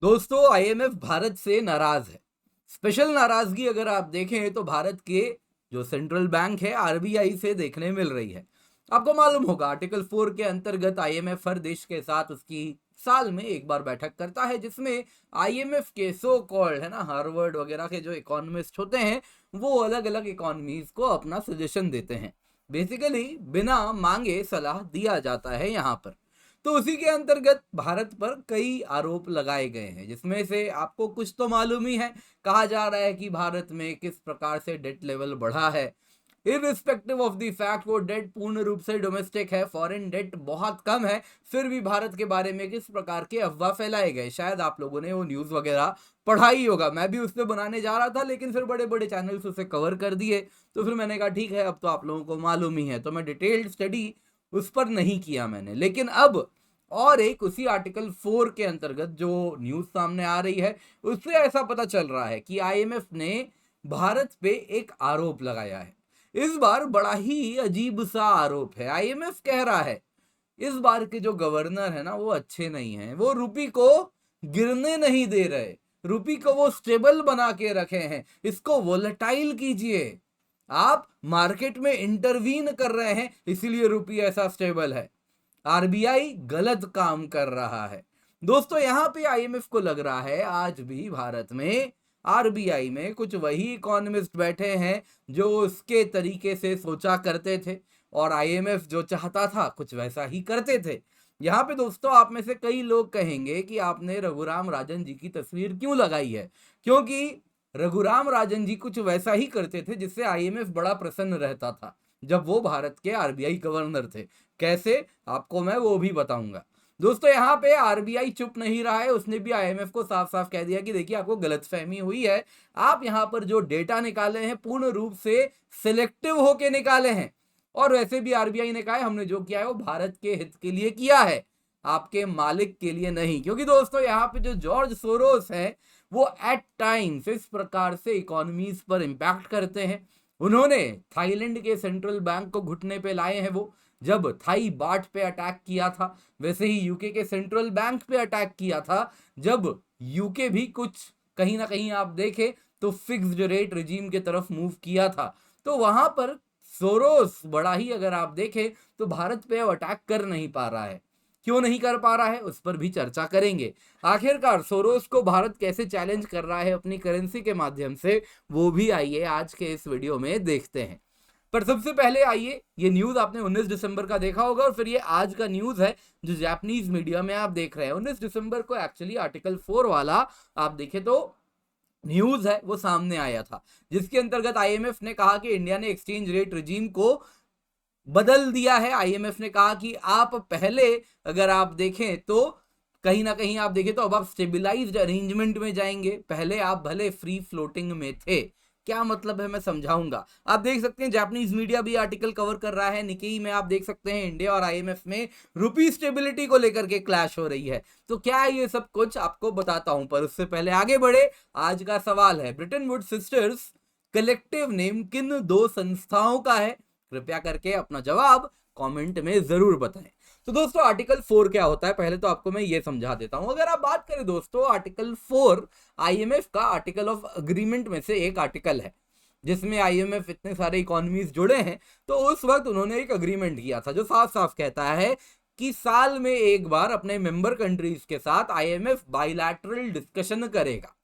दोस्तों आईएमएफ भारत से नाराज है। स्पेशल नाराजगी अगर आप देखें तो भारत के जो सेंट्रल बैंक है आरबीआई से देखने मिल रही है। आपको मालूम होगा आर्टिकल 4 के अंतर्गत आईएमएफ हर देश के साथ उसकी साल में एक बार बैठक करता है, जिसमें आईएमएफ के सो कॉल्ड है ना हार्वर्ड वगैरह के जो इकोनॉमिस्ट होते हैं वो अलग अलग इकोनॉमीज को अपना सजेशन देते हैं। बेसिकली बिना मांगे सलाह दिया जाता है यहाँ पर। तो उसी के अंतर्गत भारत पर कई आरोप लगाए गए हैं, जिसमें से आपको कुछ तो मालूम ही है। कहा जा रहा है कि भारत में किस प्रकार से डेट लेवल बढ़ा है। इररिस्पेक्टिव ऑफ द फैक्ट वो डेट पूर्ण रूप से डोमेस्टिक है, फॉरेन डेट बहुत कम है, फिर भी भारत के बारे में किस प्रकार के अफवाह फैलाए गए। शायद आप लोगों ने वो न्यूज वगैरह पढ़ा ही होगा। मैं भी उस पर बनाने जा रहा था, लेकिन फिर बड़े बड़े चैनल्स उसे कवर कर दिए, तो फिर मैंने कहा ठीक है, अब तो आप लोगों को मालूम ही है, तो मैं डिटेल्ड स्टडी उस पर नहीं किया मैंने। लेकिन अब और एक उसी आर्टिकल 4 के अंतर्गत जो न्यूज सामने आ रही है, उससे ऐसा पता चल रहा है कि आईएमएफ ने भारत पे एक आरोप लगाया है। इस बार बड़ा ही अजीब सा आरोप है। आईएमएफ कह रहा है इस बार के जो गवर्नर है ना वो अच्छे नहीं हैं, वो रुपी को गिरने नहीं दे रहे, रुपी को वो स्टेबल बना के रखे हैं, इसको वोलेटाइल कीजिए। आप मार्केट में इंटरवीन कर रहे हैं, इसीलिए रुपी ऐसा स्टेबल है। आरबीआई गलत काम कर रहा है। दोस्तों यहां पे आईएमएफ को लग रहा है आज भी भारत में आरबीआई में कुछ वही इकोनॉमिस्ट बैठे हैं जो उसके तरीके से सोचा करते थे, और आईएमएफ जो चाहता था कुछ वैसा ही करते थे। यहाँ पे दोस्तों आप में से कई लोग कहेंगे कि आपने रघुराम राजन जी की तस्वीर क्यों लगाई है, क्योंकि रघुराम राजन जी कुछ वैसा ही करते थे जिससे आईएमएफ बड़ा प्रसन्न रहता था जब वो भारत के आरबीआई गवर्नर थे। कैसे, आपको मैं वो भी बताऊंगा। दोस्तों यहाँ पे आरबीआई चुप नहीं रहा है, उसने भी आईएमएफ को साफ साफ कह दिया कि देखिए आपको गलतफहमी हुई है, आप यहाँ पर जो डेटा निकाले हैं पूर्ण रूप से सिलेक्टिव होके निकाले हैं, और वैसे भी आरबीआई ने कहा है हमने जो किया है वो भारत के हित के लिए किया है, आपके मालिक के लिए नहीं। क्योंकि दोस्तों यहाँ पे जो जॉर्ज सोरोस है वो एट टाइम्स इस प्रकार से इकोनॉमीज पर इंपैक्ट करते हैं। उन्होंने थाईलैंड के सेंट्रल बैंक को घुटने पे लाए हैं, वो जब थाई बाट पे अटैक किया था, वैसे ही यूके के सेंट्रल बैंक पे अटैक किया था जब यूके भी कुछ कहीं ना कहीं आप देखें तो फिक्स्ड रेट रिजीम के तरफ मूव किया था। तो वहां पर सोरोस बड़ा ही अगर आप देखें तो भारत पे अटैक कर नहीं पा रहा है। क्यों नहीं कर पा रहा है उस पर भी चर्चा करेंगे। आखिरकार सोरोस को भारत कैसे चैलेंज कर रहा है अपनी करेंसी के माध्यम से, वो भी आइए आज के इस वीडियो में देखते हैं। पर सबसे पहले आइए, ये न्यूज आपने 19 दिसंबर का देखा होगा, और फिर ये आज का न्यूज है जो जापानीज मीडिया में आप देख रहे हैं। 19 दिसंबर को एक्चुअली आर्टिकल 4 वाला आप देखें तो न्यूज है वो सामने आया था, जिसके अंतर्गत आईएमएफ ने कहा कि इंडिया ने एक्सचेंज रेट रिजीम को बदल दिया है। आईएमएफ ने कहा कि आप पहले अगर आप देखें तो कहीं ना कहीं आप देखें तो अब आप स्टेबिलाइज्ड अरेंजमेंट में जाएंगे, पहले आप भले फ्री फ्लोटिंग में थे। क्या मतलब है मैं समझाऊंगा। आप देख सकते हैं जापानीज मीडिया भी आर्टिकल कवर कर रहा है, निकेई में आप देख सकते हैं इंडिया और आईएमएफ में रुपी स्टेबिलिटी को लेकर के क्लैश हो रही है। तो क्या ये सब कुछ आपको बताता हूं, पर उससे पहले आगे बढ़े, आज का सवाल है Britain would sisters collective name किन दो संस्थाओं का है? कृपया करके अपना जवाब कमेंट में जरूर बताएं। तो दोस्तों आर्टिकल 4 क्या होता है पहले तो आपको मैं ये समझा देता हूं। अगर आप बात करें दोस्तों आर्टिकल 4 आईएमएफ का आर्टिकल ऑफ अग्रीमेंट में से एक आर्टिकल है, जिसमें आईएमएफ इतने सारे इकोनॉमीज जुड़े हैं। तो उस वक्त उन्होंने एक अग्रीमेंट किया था जो साफ साफ कहता है कि साल में एक बार अपने मेंबर कंट्रीज के साथ आईएमएफ बाइलैटरल डिस्कशन करेगा,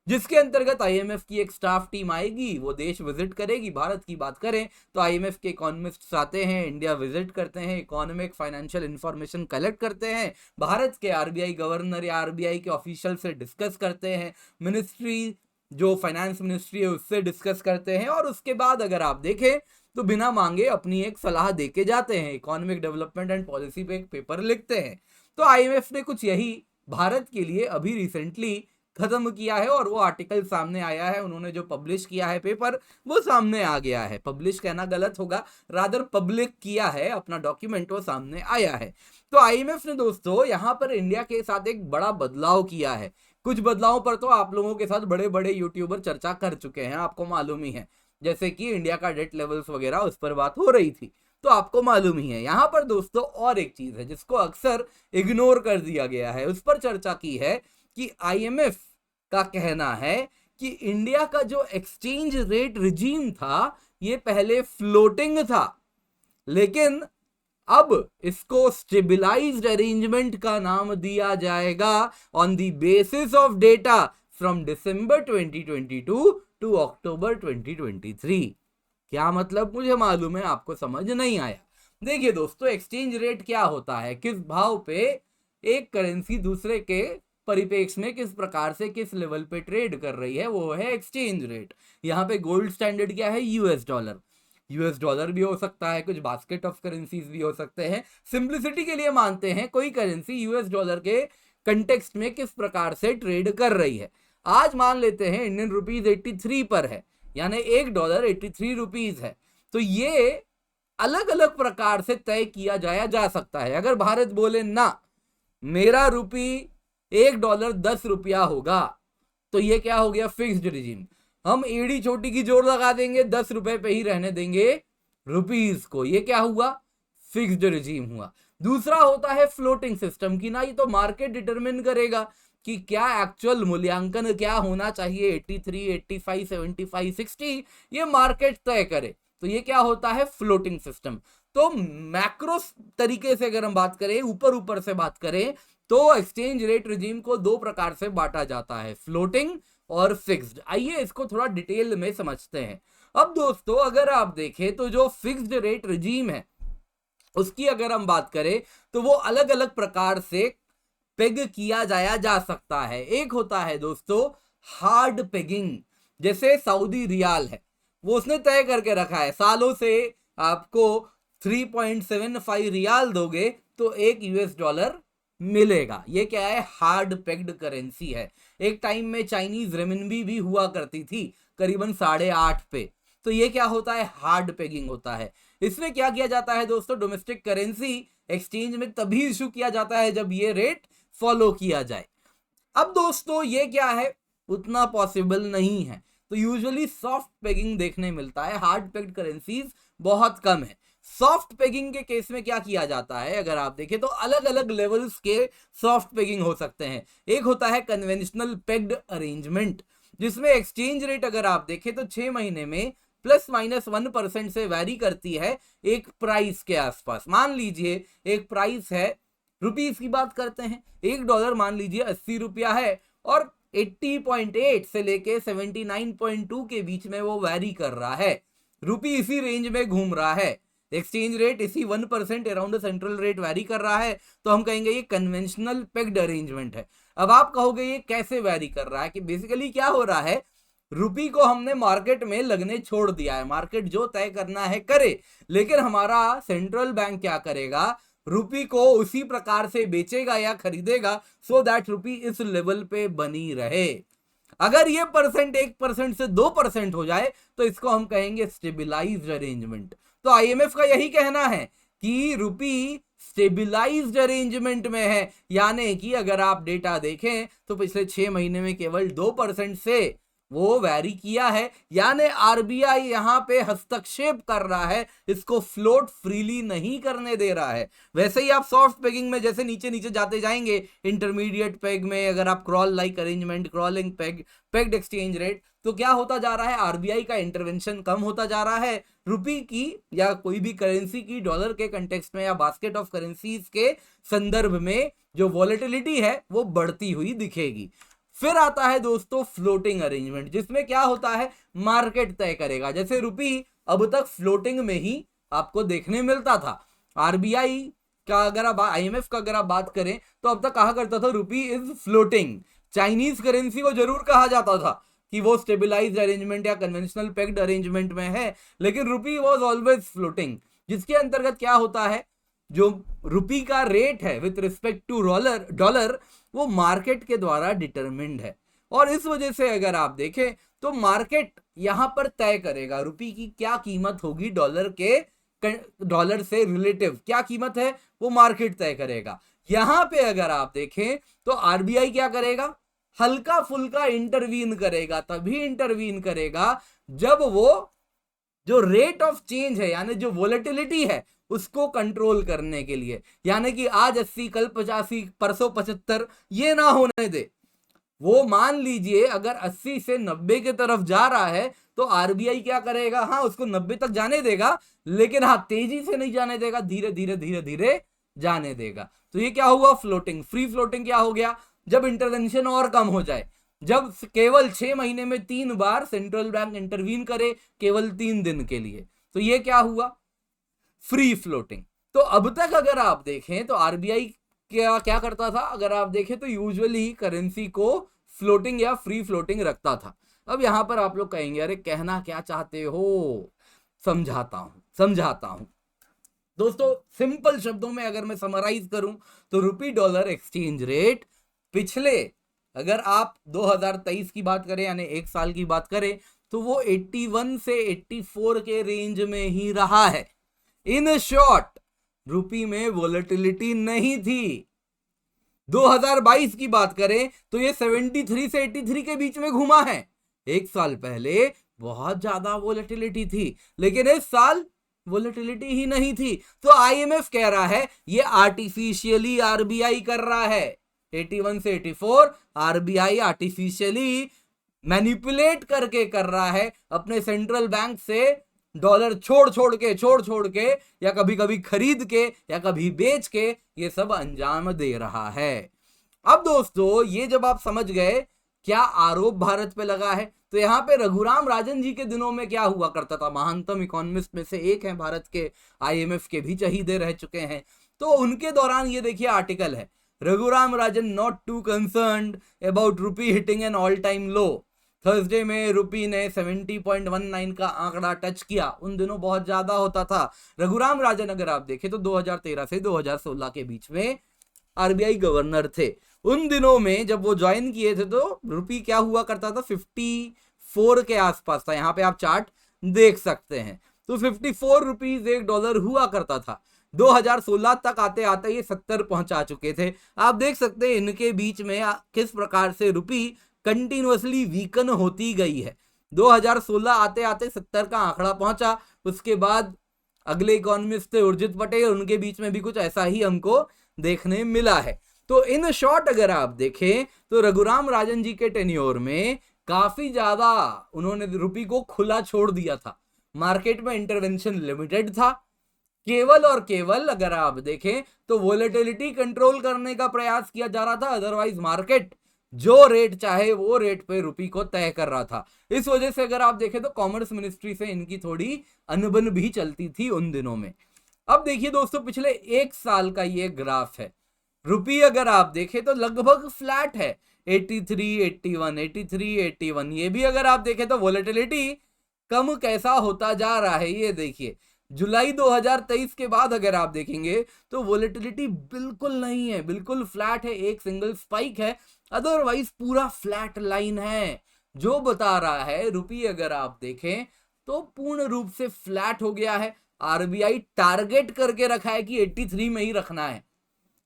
जिसके अंतर्गत आईएमएफ की एक स्टाफ टीम आएगी, वो देश विजिट करेगी। भारत की बात करें तो आईएमएफ के इकोनॉमिस्ट्स आते हैं, इंडिया विजिट करते हैं, इकोनॉमिक फाइनेंशियल इंफॉर्मेशन कलेक्ट करते हैं, भारत के आरबीआई गवर्नर या आरबीआई के ऑफिशियल से डिस्कस करते हैं, मिनिस्ट्री जो फाइनेंस मिनिस्ट्री है उससे डिस्कस करते हैं, और उसके बाद अगर आप देखें तो बिना मांगे अपनी एक सलाह दे के जाते हैं, इकोनॉमिक डेवलपमेंट एंड पॉलिसी पे एक पेपर लिखते हैं। तो आईएमएफ ने कुछ यही भारत के लिए अभी रिसेंटली खत्म किया है, और वो आर्टिकल सामने आया है। उन्होंने जो पब्लिश किया है पेपर वो सामने आ गया है, पब्लिश कहना गलत होगा, रादर पब्लिक किया है अपना डॉक्यूमेंट, वो सामने आया है। तो आईएमएफ ने दोस्तों यहाँ पर इंडिया के साथ एक बड़ा बदलाव किया है। कुछ बदलावों पर तो आप लोगों के साथ बड़े बड़े यूट्यूबर चर्चा कर चुके हैं, आपको मालूम ही है, जैसे कि इंडिया का डेट लेवल्स वगैरह उस पर बात हो रही थी, तो आपको मालूम ही है। यहाँ पर दोस्तों और एक चीज है जिसको अक्सर इग्नोर कर दिया गया है, उस पर चर्चा की है कि आईएमएफ का कहना है कि इंडिया का जो एक्सचेंज रेट रिजीम था ये पहले फ्लोटिंग था, लेकिन अब इसको स्टेबिलाइज्ड अरेंजमेंट का नाम दिया जाएगा on the basis of data from December 2022 to October 2023। क्या मतलब मुझे मालूम है आपको समझ नहीं आया। देखिए दोस्तों, एक्सचेंज रेट क्या होता है, किस भाव पे एक करेंसी दूसरे के परिप्रेक्ष्य में किस प्रकार से किस लेवल पे ट्रेड कर रही है, वो है एक्सचेंज रेट। यहाँ पे गोल्ड स्टैंडर्ड क्या है, यूएस डॉलर। यूएस डॉलर भी हो सकता है, कुछ बास्केट ऑफ करेंसीज भी हो सकते हैं। सिंप्लिसिटी के लिए मानते हैं कोई करेंसी यूएस डॉलर के कंटेक्स्ट में किस प्रकार से ट्रेड कर रही है। आज मान लेते हैं इंडियन रुपीज 83 पर है, यानी $1 83 रुपीज है। तो ये अलग अलग प्रकार से तय किया जाया जा सकता है। अगर भारत बोले ना, मेरा रुपी $1 10 रुपया होगा, तो ये क्या हो गया, फिक्स्ड रिजीम। हम एड़ी छोटी की जोड़ लगा देंगे, 10 रुपए पे ही रहने देंगे रुपीज को, ये क्या हुआ, फिक्स्ड रिजीम हुआ। दूसरा होता है फ्लोटिंग सिस्टम की ना, ये तो मार्केट डिटरमिन करेगा कि क्या एक्चुअल मूल्यांकन क्या होना चाहिए, 83, 85, 75, 60, ये मार्केट तय करे। तो ये क्या होता है, फ्लोटिंग सिस्टम। तो मैक्रो तरीके से अगर हम बात करें, ऊपर ऊपर से बात करें, तो एक्सचेंज रेट रिजीम को दो प्रकार से बांटा जाता है, फ्लोटिंग और फिक्स्ड। आइए इसको थोड़ा डिटेल में समझते हैं। अब दोस्तों अगर आप देखें तो जो फिक्स्ड रेट रिजीम है उसकी अगर हम बात करें तो वो अलग अलग प्रकार से पेग किया जाया जा सकता है। एक होता है दोस्तों हार्ड पेगिंग, जैसे सऊदी रियाल है, वो उसने तय करके रखा है सालों से, आपको 3.75 रियाल दोगे तो $1 मिलेगा। ये क्या है, हार्ड पेग्ड करेंसी है। एक टाइम में चाइनीज रेमिनबी भी हुआ करती थी करीबन 8.5 पे। तो ये क्या होता है, हार्ड पेगिंग होता है। इसमें क्या किया जाता है दोस्तों, डोमेस्टिक करेंसी एक्सचेंज में तभी इशू किया जाता है जब ये रेट फॉलो किया जाए। अब दोस्तों ये क्या है, उतना पॉसिबल नहीं है, तो यूजुअली सॉफ्ट पेगिंग देखने मिलता है, हार्ड पेग्ड करेंसीज बहुत कम है। सॉफ्ट पेगिंग के केस में क्या किया जाता है, अगर आप देखें तो अलग अलग लेवल्स के सॉफ्ट पेगिंग हो सकते हैं। एक होता है कन्वेंशनल पेग्ड अरेंजमेंट, जिसमें एक्सचेंज रेट अगर आप देखें तो 6 महीने में +-1% से वैरी करती है एक प्राइस के आसपास। मान लीजिए एक प्राइस है, रुपीस की बात करते हैं, $1 मान लीजिए 80 रुपया है और 80.8 से लेके 79.2 के बीच में वो वैरी कर रहा है। रुपी इसी रेंज में घूम रहा है, एक्सचेंज रेट इसी 1% अराउंड सेंट्रल रेट वैरी कर रहा है, तो हम कहेंगे ये कन्वेंशनल पेग्ड अरेंजमेंट है। अब आप कहोगे ये कैसे वैरी कर रहा है, कि बेसिकली क्या हो रहा है, रुपी को हमने मार्केट में लगने छोड़ दिया है, मार्केट जो तय करना है करे, लेकिन हमारा सेंट्रल बैंक क्या करेगा, रुपी को उसी प्रकार से बेचेगा या खरीदेगा सो दैट रुपी इस लेवल पे बनी रहे। अगर ये परसेंट 1% से 2% हो जाए तो इसको हम कहेंगे स्टेबिलाइज्ड अरेंजमेंट। तो आईएमएफ का यही कहना है कि रुपी स्टेबिलाइज्ड अरेंजमेंट में है, यानी कि अगर आप डेटा देखें तो पिछले 6 महीने में केवल 2% से वो वैरी किया है, यानी आरबीआई यहां पे हस्तक्षेप कर रहा है, इसको फ्लोट फ्रीली नहीं करने दे रहा है। वैसे ही आप सॉफ्ट पेगिंग में जैसे नीचे नीचे जाते जाएंगे, इंटरमीडिएट पेग में अगर आप crawl like arrangement, crawling peg, pegged exchange rate, तो क्या होता जा रहा है, आरबीआई का इंटरवेंशन कम होता जा रहा है, रुपी की या कोई भी करेंसी की डॉलर के कंटेक्स्ट में या बास्केट ऑफ करेंसीज के संदर्भ में जो वॉलेटिलिटी है वो बढ़ती हुई दिखेगी। फिर आता है दोस्तों फ्लोटिंग अरेंजमेंट, जिसमें क्या होता है, मार्केट तय करेगा। जैसे रुपी अब तक फ्लोटिंग में ही आपको देखने मिलता था। आरबीआई का अगर आप, आईएमएफ का अगर आप बात करें तो अब तक कहा करता था रुपी इज फ्लोटिंग। चाइनीज करेंसी को जरूर कहा जाता था कि वो स्टेबिलाइज्ड अरेंजमेंट या कन्वेंशनल पेग्ड अरेंजमेंट में है, लेकिन रुपी वाज ऑलवेज फ्लोटिंग, जिसके अंतर्गत क्या होता है, जो रुपी का रेट है विथ रिस्पेक्ट टू डॉलर वो मार्केट के द्वारा डिटरमिन्ड है। और इस वजह से अगर आप देखें तो मार्केट यहां पर तय करेगा रुपी की क्या कीमत होगी, डॉलर से रिलेटिव क्या कीमत है वो मार्केट तय करेगा। यहां पे अगर आप देखें तो आरबीआई क्या करेगा, हल्का फुल्का इंटरवीन करेगा, तभी इंटरवीन करेगा जब वो जो रेट ऑफ चेंज है यानी जो वोलेटिलिटी है उसको कंट्रोल करने के लिए, यानी कि आज 80 कल 85 परसों 75 ये ना होने दे। वो मान लीजिए अगर 80 से 90 की तरफ जा रहा है तो आरबीआई क्या करेगा, हाँ उसको 90 तक जाने देगा, लेकिन हाँ तेजी से नहीं जाने देगा, धीरे धीरे धीरे धीरे जाने देगा। तो ये क्या हुआ, फ्लोटिंग। फ्री फ्लोटिंग क्या हो गया, जब इंटरवेंशन और कम हो जाए, जब केवल 6 महीने में 3 बार सेंट्रल बैंक इंटरवीन करे केवल 3 दिन के लिए, तो ये क्या हुआ, फ्री फ्लोटिंग। तो अब तक अगर आप देखें तो आरबीआई क्या क्या करता था, अगर आप देखें तो यूजुअली करेंसी को फ्लोटिंग या फ्री फ्लोटिंग रखता था। अब यहां पर आप लोग कहेंगे अरे कहना क्या चाहते हो, समझाता हूं दोस्तों। सिंपल शब्दों में अगर मैं समराइज करूं तो रुपी डॉलर एक्सचेंज रेट पिछले, अगर आप 2023 की बात करें यानी एक साल की बात करें, तो वो 81 से 84 के रेंज में ही रहा है। इन शॉर्ट रुपी में वोलेटिलिटी नहीं थी। 2022 की बात करें तो ये 73 से 83 के बीच में घुमा है। एक साल पहले बहुत ज्यादा वोलेटिलिटी थी, लेकिन इस साल वोलेटिलिटी ही नहीं थी। तो आईएमएफ कह रहा है ये आर्टिफिशियली आरबीआई कर रहा है। 81 से 84 आरबीआई आर्टिफिशियली मैनिपुलेट करके कर रहा है, अपने सेंट्रल बैंक से डॉलर छोड़ के या कभी कभी खरीद के या कभी बेच के ये सब अंजाम दे रहा है। अब दोस्तों ये जब आप समझ गए क्या आरोप भारत पे लगा है, तो यहाँ पे रघुराम राजन जी के दिनों में क्या हुआ करता था, महानतम इकोनॉमिस्ट में से एक है भारत के, आईएमएफ के भी शहीदे रह चुके हैं। तो उनके दौरान ये देखिए आर्टिकल है, Raghuram Rajan not too concerned about rupee hitting an all time low. Thursday में रुपी ने 70.19 का आंकड़ा टच किया, उन दिनों बहुत ज्यादा होता था। रघुराम राजन अगर आप देखें तो 2013 से 2016 के बीच में आरबीआई गवर्नर थे। उन दिनों में जब वो ज्वाइन किए थे तो रुपी क्या हुआ करता था, 54 के आसपास था। यहाँ पे आप चार्ट देख सकते हैं, तो 54 रुपीज एक डॉलर हुआ करता था। 2016 तक आते आते ये 70 पहुंचा चुके थे। आप देख सकते हैं इनके बीच में किस प्रकार से रुपी कंटिन्यूअसली वीकन होती गई है। 2016 आते आते 70 का आंकड़ा पहुंचा, उसके बाद अगले इकोनॉमिस्ट थे उर्जित पटेल, उनके बीच में भी कुछ ऐसा ही हमको देखने मिला है। तो इन शॉर्ट अगर आप देखें तो रघुराम राजन जी के टेन्योर में काफी ज्यादा उन्होंने रुपी को खुला छोड़ दिया था, मार्केट में इंटरवेंशन लिमिटेड था। केवल और केवल अगर आप देखें तो वोलेटिलिटी कंट्रोल करने का प्रयास किया जा रहा था, अदरवाइज मार्केट जो रेट चाहे वो रेट पे रुपी को तय कर रहा था। इस वजह से अगर आप देखें तो कॉमर्स मिनिस्ट्री से इनकी थोड़ी अनबन भी चलती थी उन दिनों में। अब देखिए दोस्तों पिछले एक साल का ये ग्राफ है, रुपी अगर आप देखें तो लगभग फ्लैट है, 83, 81, 83, 81। ये भी अगर आप देखें तो वोलेटिलिटी कम कैसा होता जा रहा है, ये देखिए जुलाई 2023 के बाद अगर आप देखेंगे तो वोलेटिलिटी बिल्कुल नहीं है, बिल्कुल फ्लैट है, एक सिंगल स्पाइक है, अदरवाइज पूरा फ्लैट लाइन है, जो बता रहा है रुपी अगर आप देखें तो पूर्ण रूप से फ्लैट हो गया है। आरबीआई टारगेट करके रखा है कि 83 में ही रखना है,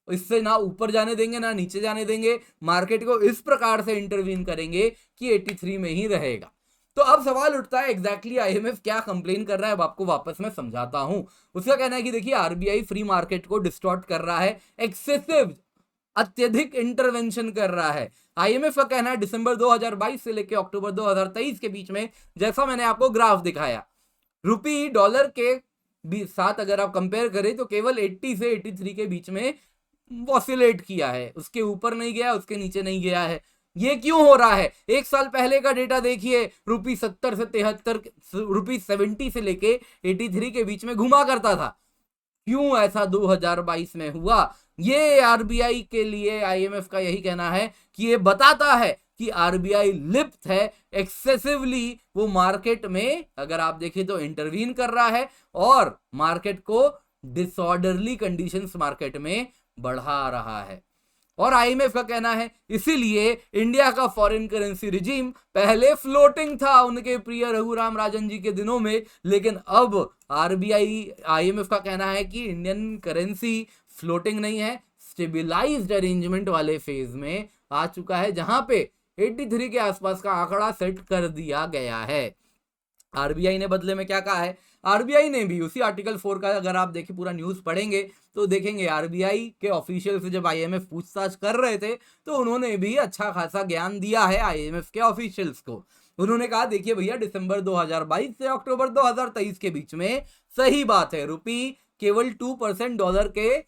इससे ना ऊपर जाने देंगे ना नीचे जाने देंगे, मार्केट को इस प्रकार से इंटरवीन करेंगे कि 83 में ही रहेगा। तो अब सवाल उठता है एग्जैक्टली आईएमएफ क्या कंप्लेन कर रहा है, अब आपको वापस मैं समझाता हूं। उसका कहना है कि देखिए आरबीआई फ्री मार्केट को डिस्टॉर्ट कर रहा है, एक्सेसिव अत्यधिक इंटरवेंशन कर रहा है। आईएमएफ का कहना है दिसंबर 2022 से लेकर अक्टूबर 2023 के बीच में, जैसा मैंने आपको ग्राफ दिखाया, रुपी डॉलर के साथ अगर आप कंपेयर करें तो केवल 80 से 83 के बीच में ऑसिलेट किया है, उसके ऊपर नहीं गया, उसके नीचे नहीं गया है। ये क्यों हो रहा है, एक साल पहले का डेटा देखिए, रुपी 70 से 73, रुपी 70 से लेके 83 के बीच में घुमा करता था। क्यों ऐसा 2022 में हुआ, ये आरबीआई के लिए आईएमएफ का यही कहना है कि ये बताता है कि आरबीआई लिप्त है, एक्सेसिवली वो मार्केट में अगर आप देखें तो इंटरवीन कर रहा है और मार्केट को डिसऑर्डरली कंडीशंस मार्केट में बढ़ा रहा है। और आईएमएफ का कहना है इसीलिए इंडिया का फॉरेन करेंसी रिजीम पहले फ्लोटिंग था उनके प्रिय रघुराम राजन जी के दिनों में, लेकिन अब आईएमएफ का कहना है कि इंडियन करेंसी फ्लोटिंग नहीं है, स्टेबिलाइज्ड अरेंजमेंट वाले फेज में आ चुका है, जहां पे 83 के आसपास का आंकड़ा सेट कर दिया गया है। आरबीआई ने बदले में क्या कहा है? आरबीआई ने भी उसी आर्टिकल 4 का अगर आप देखिए पूरा न्यूज पढ़ेंगे तो देखेंगे आरबीआई के ऑफिशियल से जब आईएमएफ पूछताछ कर रहे थे तो उन्होंने भी अच्छा खासा ज्ञान दिया है आईएमएफ के ऑफिशियल्स को। उन्होंने कहा देखिए भैया दिसंबर 2022 से अक्टूबर 2023 के बीच में सही बात है रुपी केवल 2% डॉलर के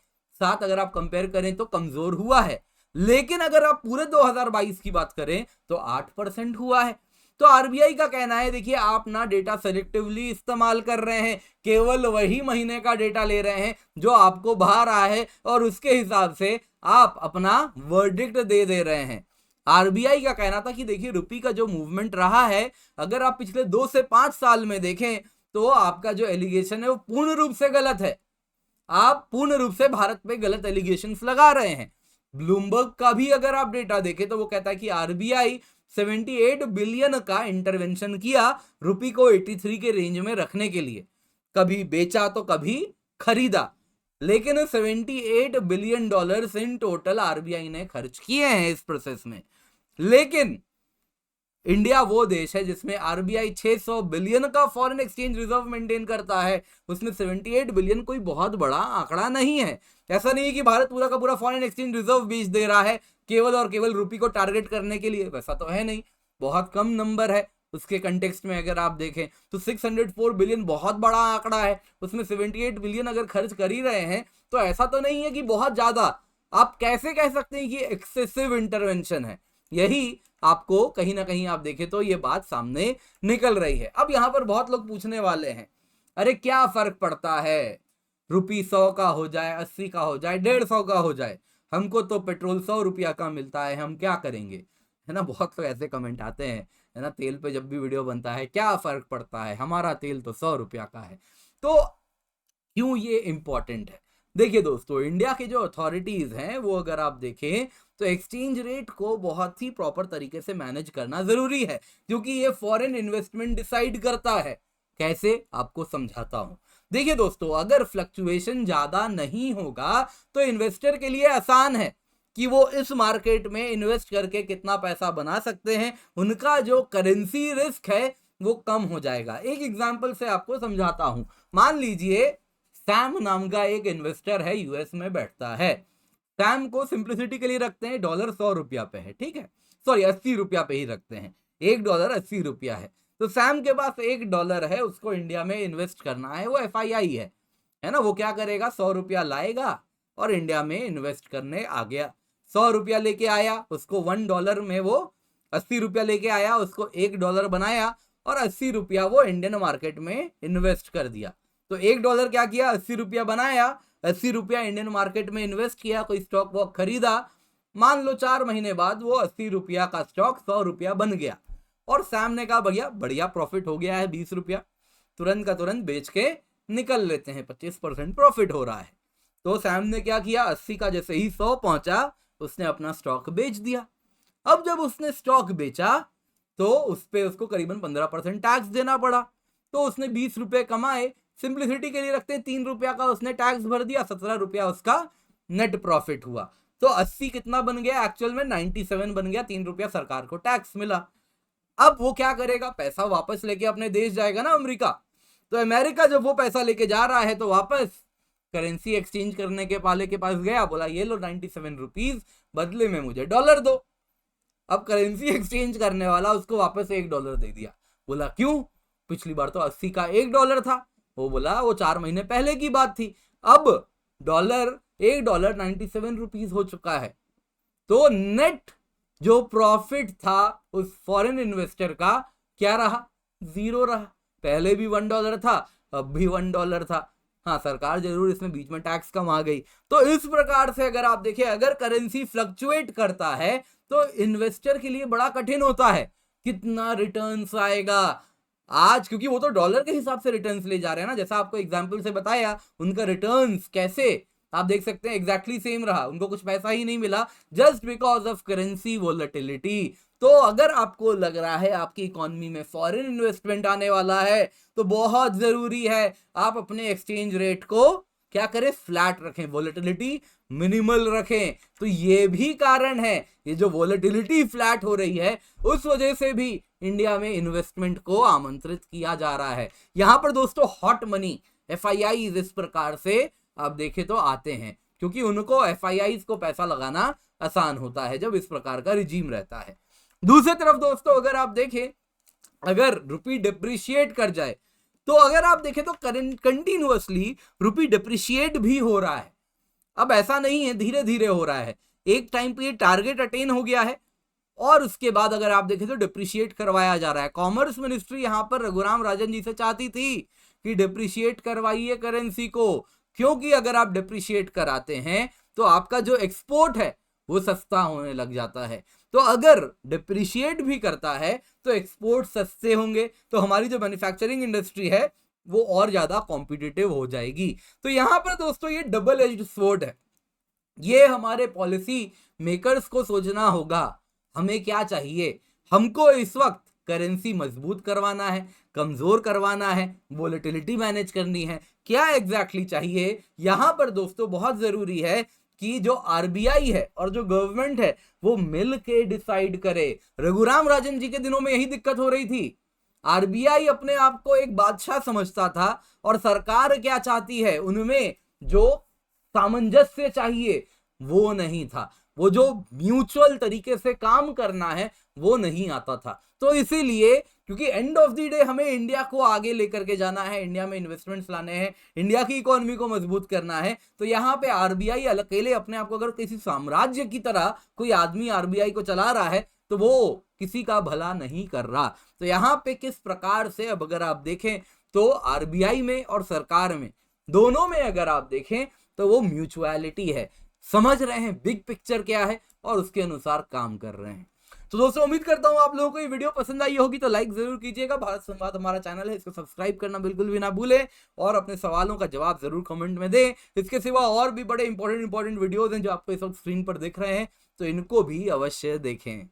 साथ अगर आप कंपेयर करें तो कमजोर हुआ है, लेकिन अगर आप पूरे 2022 की बात करें तो 8% हुआ है। तो आरबीआई का कहना है देखिए आप ना डेटा सेलेक्टिवली इस्तेमाल कर रहे हैं, केवल वही महीने का डेटा ले रहे हैं जो आपको भा रहा है और उसके हिसाब से आप अपना वर्डिक्ट दे रहे हैं। आरबीआई का कहना था कि देखिए रुपी का जो मूवमेंट रहा है अगर आप पिछले 2 से 5 साल में देखें तो आपका जो एलिगेशन है वो पूर्ण रूप से गलत है। आप पूर्ण रूप से भारत पे गलत एलिगेशंस लगा रहे हैं। ब्लूमबर्ग का भी अगर आप डेटा देखें तो वो कहता है कि आरबीआई 78 बिलियन का इंटरवेंशन किया रुपी को 83 के रेंज में रखने के लिए, कभी बेचा तो कभी खरीदा, लेकिन 78 billion dollars in total RBI ने खर्च किए हैं इस प्रोसेस में। लेकिन इंडिया वो देश है जिसमें आरबीआई 600 बिलियन का फॉरेन एक्सचेंज रिजर्व मेंटेन करता है, उसमें 78 बिलियन कोई बहुत बड़ा आंकड़ा नहीं है। ऐसा नहीं है कि भारत पूरा का पूरा फॉरेन एक्सचेंज रिजर्व बेच दे रहा है केवल और केवल रुपी को टारगेट करने के लिए, वैसा तो है नहीं, बहुत कम नंबर है। उसके कंटेक्स्ट में अगर आप देखें तो 604 बिलियन बहुत बड़ा आंकड़ा है, उसमें 78 बिलियन अगर खर्च कर ही रहे हैं तो ऐसा तो नहीं है कि बहुत ज्यादा। आप कैसे कह सकते हैं कि एक्सेसिव इंटरवेंशन है? यही आपको कहीं ना कहीं आप देखें तो ये बात सामने निकल रही है। अब यहां पर बहुत लोग पूछने वाले हैं अरे क्या फर्क पड़ता है, रुपी 100 का हो जाए, 80 का हो जाए, 150 का हो जाए, हमको तो पेट्रोल 100 रुपया का मिलता है, हम क्या करेंगे, है ना। बहुत लोग ऐसे कमेंट आते हैं, है ना, तेल पे जब भी वीडियो बनता है क्या फर्क पड़ता है, हमारा तेल तो 100 रुपया का है। तो क्यों ये इंपॉर्टेंट है? देखिए दोस्तों, इंडिया के जो अथॉरिटीज हैं वो अगर आप देखें तो एक्सचेंज रेट को बहुत ही प्रॉपर तरीके से मैनेज करना जरूरी है, क्योंकि ये फॉरेन इन्वेस्टमेंट डिसाइड करता है। कैसे, आपको समझाता हूं। देखिए दोस्तों, अगर फ्लक्चुएशन ज्यादा नहीं होगा तो इन्वेस्टर के लिए आसान है कि वो इस मार्केट में इन्वेस्ट करके कितना पैसा बना सकते हैं, उनका जो करेंसी रिस्क है वो कम हो जाएगा। एक एग्जांपल से आपको समझाता हूं। मान लीजिए सैम नाम का एक इन्वेस्टर है, यूएस में बैठता है। सैम को सिंप्लिसिटी के लिए रखते हैं डॉलर 100 रुपया पे है, ठीक है, सॉरी 80 रुपया पे ही रखते हैं, $1 80 रुपया है। तो सैम के पास $1 है, उसको इंडिया में इन्वेस्ट करना है, वो एफआईआई है ना। वो क्या करेगा, 100 रुपया लाएगा और इंडिया में इन्वेस्ट करने आ गया। 100 रुपया लेके आया, उसको $1 में वो 80 रुपया लेके आया, उसको $1 बनाया और 80 रुपया वो इंडियन मार्केट में इन्वेस्ट कर दिया। तो $1 क्या किया, 80 रुपया बनाया, 80 रुपया इंडियन मार्केट में इन्वेस्ट किया, कोई स्टॉक वॉक खरीदा। मान लो 4 महीने बाद वो 80 रुपया का स्टॉक 100 रुपया बन गया और सैम ने कहा भैया बढ़िया प्रॉफिट हो गया है 20 रुपया, तुरंत का तुरंत बेच के निकल लेते हैं, 25% प्रॉफिट हो रहा है। तो सैम ने क्या किया, 80 का जैसे ही 100 पहुंचा उसने अपना स्टॉक बेच दिया। अब जब उसने स्टॉक बेचा तो उस पे उसको करीबन 15% टैक्स देना पड़ा। तो उसने 20 रुपए कमाए, सिंप्लिसिटी के लिए रखते हैं 3 रुपया का उसने टैक्स भर दिया, 17 रुपया उसका नेट प्रॉफिट हुआ। तो 80 कितना बन गया, एक्चुअल में 97 बन गया, 3 रुपया सरकार को टैक्स मिला। अब वो क्या करेगा, पैसा वापस लेके अपने देश जाएगा ना, अमेरिका। तो अमेरिका जब वो पैसा लेके जा रहा है तो वापस करेंसी एक्सचेंज करने के वाले के पास गया, बोला ये लो 97 रुपीज, बदले में मुझे डॉलर दो। अब करेंसी एक्सचेंज करने वाला उसको वापस $1 दे दिया। बोला क्यों, पिछली बार तो 80 का $1 था। वो बोला वो 4 महीने पहले की बात थी, अब $1 97 रुपीज हो चुका है। तो नेट जो प्रॉफिट था उस फॉरेन इन्वेस्टर का क्या रहा, 0 रहा। पहले भी $1 था, अब भी $1 था। हाँ, सरकार जरूर इसमें बीच में टैक्स कम आ गई। तो इस प्रकार से अगर आप देखें, अगर करेंसी फ्लक्चुएट करता है तो इन्वेस्टर के लिए बड़ा कठिन होता है, कितना रिटर्न्स आएगा आज, क्योंकि वो तो डॉलर के हिसाब से रिटर्न्स ले जा रहे हैं ना। जैसा आपको एग्जांपल से बताया, उनका रिटर्न्स कैसे आप देख सकते हैं एग्जैक्टली सेम रहा, उनको कुछ पैसा ही नहीं मिला just because of currency volatility. तो अगर आपको लग रहा है आपकी इकोनॉमी में फॉरेन इन्वेस्टमेंट आने वाला है तो बहुत जरूरी है आप अपने एक्सचेंज रेट को क्या करें, फ्लैट रखें, वोलेटिलिटी मिनिमल रखें। तो ये भी कारण है, ये जो वोलेटिलिटी फ्लैट हो रही है उस वजह से भी इंडिया में इन्वेस्टमेंट को आमंत्रित किया जा रहा है। यहां पर दोस्तों हॉट मनी FIIs इस प्रकार से आप देखें तो आते हैं, क्योंकि उनको FIIs को पैसा लगाना आसान होता है जब इस प्रकार का रिजीम रहता है। दूसरी तरफ दोस्तों अगर आप देखें, अगर रुपी डिप्रिशिएट कर जाए तो अगर आप देखें तो कंटिन्यूअसली रुपी डिप्रिशिएट भी हो रहा है। अब ऐसा नहीं है, धीरे धीरे हो रहा है। एक टाइम पे ये टारगेट अटेन हो गया है और उसके बाद अगर आप देखें तो डिप्रिशिएट करवाया जा रहा है। कॉमर्स मिनिस्ट्री यहां पर रघुराम राजन जी से चाहती थी कि डिप्रिशिएट करवाइए करेंसी को, क्योंकि अगर आप डिप्रिशिएट कराते हैं तो आपका जो एक्सपोर्ट है वो सस्ता होने लग जाता है। तो अगर डिप्रिशिएट भी करता है तो एक्सपोर्ट सस्ते होंगे, तो हमारी जो मैन्युफैक्चरिंग इंडस्ट्री है वो और ज्यादा कॉम्पिटिटिव हो जाएगी। तो यहां पर दोस्तों ये डबल एज्ड स्वॉर्ड है। ये हमारे पॉलिसी मेकर्स को सोचना होगा, हमें क्या चाहिए। हमको इस वक्त करेंसी मजबूत करवाना है, कमजोर करवाना है, वोलेटिलिटी मैनेज करनी है, क्या एग्जैक्टली चाहिए। यहां पर दोस्तों बहुत जरूरी है कि जो RBI है और जो गवर्नमेंट है वो मिल के डिसाइड करे। रघुराम राजन जी के दिनों में यही दिक्कत हो रही थी। RBI अपने आप को एक बादशाह समझता था और सरकार क्या चाहती है उनमें जो सामंजस्य चाहिए वो नहीं था, वो जो म्यूचुअल तरीके से काम करना है वो नहीं आता था। तो इसीलिए क्योंकि एंड ऑफ द डे हमें इंडिया को आगे लेकर के जाना है, इंडिया में इन्वेस्टमेंट्स लाने हैं, इंडिया की इकोनॉमी को मजबूत करना है, तो यहाँ पे RBI अकेले अपने आप को अगर किसी साम्राज्य की तरह कोई आदमी RBI को चला रहा है तो वो किसी का भला नहीं कर रहा। तो यहाँ पे किस प्रकार से अब अगर आप देखें तो RBI में और सरकार में दोनों में अगर आप देखें तो वो म्यूचुअलिटी है, समझ रहे हैं बिग पिक्चर क्या है और उसके अनुसार काम कर रहे हैं। तो दोस्तों उम्मीद करता हूं आप लोगों को ये वीडियो पसंद आई होगी, तो लाइक जरूर कीजिएगा। भारत संवाद हमारा चैनल है, इसको सब्सक्राइब करना बिल्कुल भी ना भूलें और अपने सवालों का जवाब जरूर कमेंट में दें। इसके सिवा और भी बड़े इंपॉर्टेंट वीडियोज हैं जो आपको इस वक्त स्क्रीन पर दिख रहे हैं, तो इनको भी अवश्य देखें।